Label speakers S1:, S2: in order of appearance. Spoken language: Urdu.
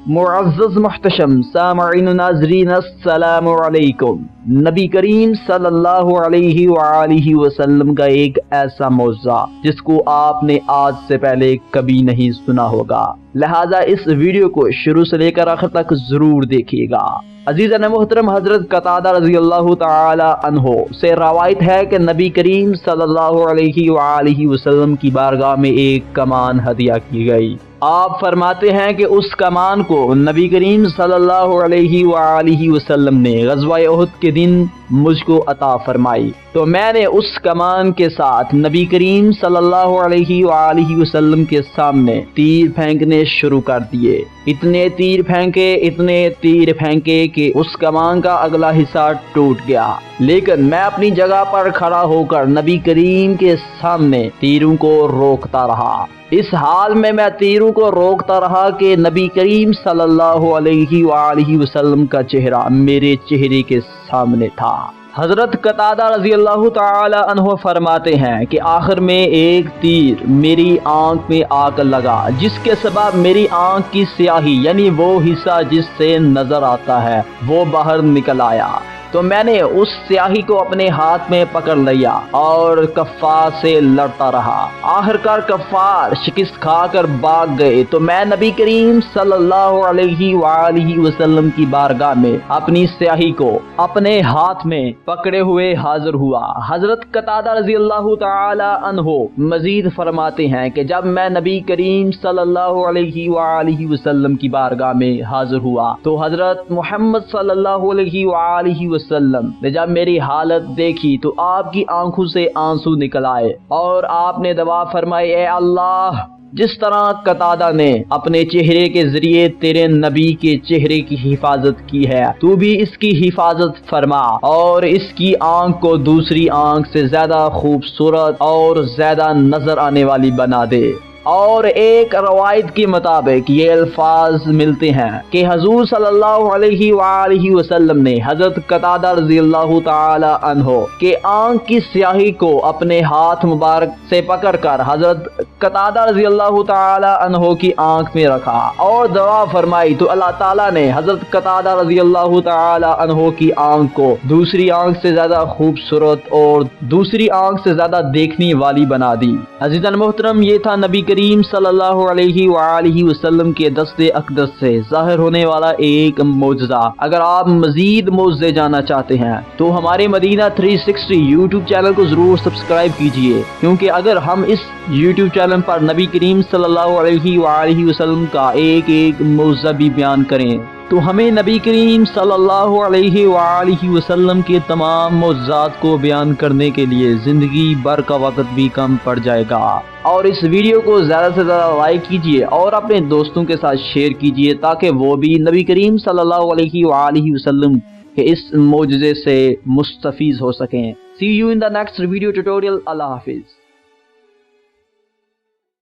S1: معزز محتشم سامعین ناظرین السلام علیکم۔ نبی کریم صلی اللہ علیہ وآلہ وسلم کا ایک ایسا معجزہ جس کو آپ نے آج سے پہلے کبھی نہیں سنا ہوگا، لہذا اس ویڈیو کو شروع سے لے کر آخر تک ضرور دیکھیے گا۔ عزیزان محترم، حضرت قتادہ رضی اللہ تعالی عنہ سے روایت ہے کہ نبی کریم صلی اللہ علیہ وآلہ وسلم کی بارگاہ میں ایک کمان ہدیہ کی گئی۔ آپ فرماتے ہیں کہ اس کمان کو نبی کریم صلی اللہ علیہ وآلہ وسلم نے غزوہ احد کے دن مجھ کو عطا فرمائی، تو میں نے اس کمان کے ساتھ نبی کریم صلی اللہ علیہ وآلہ وسلم کے سامنے تیر پھینکنے شروع کر دیے۔ اتنے تیر پھینکے کہ اس کمان کا اگلا حصہ ٹوٹ گیا، لیکن میں اپنی جگہ پر کھڑا ہو کر نبی کریم کے سامنے تیروں کو روکتا رہا۔ اس حال میں تیروں کو روکتا رہا کہ نبی کریم صلی اللہ علیہ وآلہ وسلم کا چہرہ میرے چہرے کے سامنے تھا۔ حضرت قتادہ رضی اللہ تعالی عنہ فرماتے ہیں کہ آخر میں ایک تیر میری آنکھ میں آ کر لگا، جس کے سبب میری آنکھ کی سیاہی یعنی وہ حصہ جس سے نظر آتا ہے وہ باہر نکل آیا، تو میں نے اس سیاہی کو اپنے ہاتھ میں پکڑ لیا اور کفار سے لڑتا رہا۔ آخر کار کفار شکست کھا کر بھاگ گئے، تو میں نبی کریم صلی اللہ علیہ وآلہ وسلم کی بارگاہ میں اپنی سیاہی کو اپنے ہاتھ میں پکڑے ہوئے حاضر ہوا۔ حضرت قتادہ رضی اللہ تعالی عنہ مزید فرماتے ہیں کہ جب میں نبی کریم صلی اللہ علیہ وآلہ وسلم کی بارگاہ میں حاضر ہوا تو حضرت محمد صلی اللہ علیہ وآلہ وسلم نے جب میری حالت دیکھی تو آپ کی آنکھوں سے آنسو نکل آئے اور آپ نے دعا فرمائی، اے اللہ، جس طرح قتادہ نے اپنے چہرے کے ذریعے تیرے نبی کے چہرے کی حفاظت کی ہے، تو بھی اس کی حفاظت فرما اور اس کی آنکھ کو دوسری آنکھ سے زیادہ خوبصورت اور زیادہ نظر آنے والی بنا دے۔ اور ایک روایت کے مطابق یہ الفاظ ملتے ہیں کہ حضور صلی اللہ علیہ وآلہ وسلم نے حضرت قتادہ رضی اللہ تعالی عنہ کے آنکھ کی سیاہی کو اپنے ہاتھ مبارک سے پکڑ کر حضرت قتادہ رضی اللہ تعالی عنہ کی آنکھ میں رکھا اور دعا فرمائی، تو اللہ تعالیٰ نے حضرت قتادہ رضی اللہ تعالی عنہ کی آنکھ کو دوسری آنکھ سے زیادہ خوبصورت اور دوسری آنکھ سے زیادہ دیکھنے والی بنا دی۔ عزیزان محترم، یہ تھا نبی کریم صلی اللہ علیہ وآلہ وسلم کے دست اقدس سے ظاہر ہونے والا ایک معجزہ۔ اگر آپ مزید معجزے جاننا چاہتے ہیں تو ہمارے مدینہ 360 یوٹیوب چینل کو ضرور سبسکرائب کیجئے، کیونکہ اگر ہم اس یوٹیوب چینل پر نبی کریم صلی اللہ علیہ وآلہ وسلم کا ایک معجزہ بھی بیان کریں تو ہمیں نبی کریم صلی اللہ علیہ وآلہ وسلم کے تمام معجزات کو بیان کرنے کے لیے زندگی بھر کا وقت بھی کم پڑ جائے گا۔ اور اس ویڈیو کو زیادہ سے زیادہ لائک کیجئے اور اپنے دوستوں کے ساتھ شیئر کیجئے تاکہ وہ بھی نبی کریم صلی اللہ علیہ وآلہ وسلم کے اس معجزے سے مستفیض ہو سکیں۔ See you in the next video tutorial. اللہ حافظ۔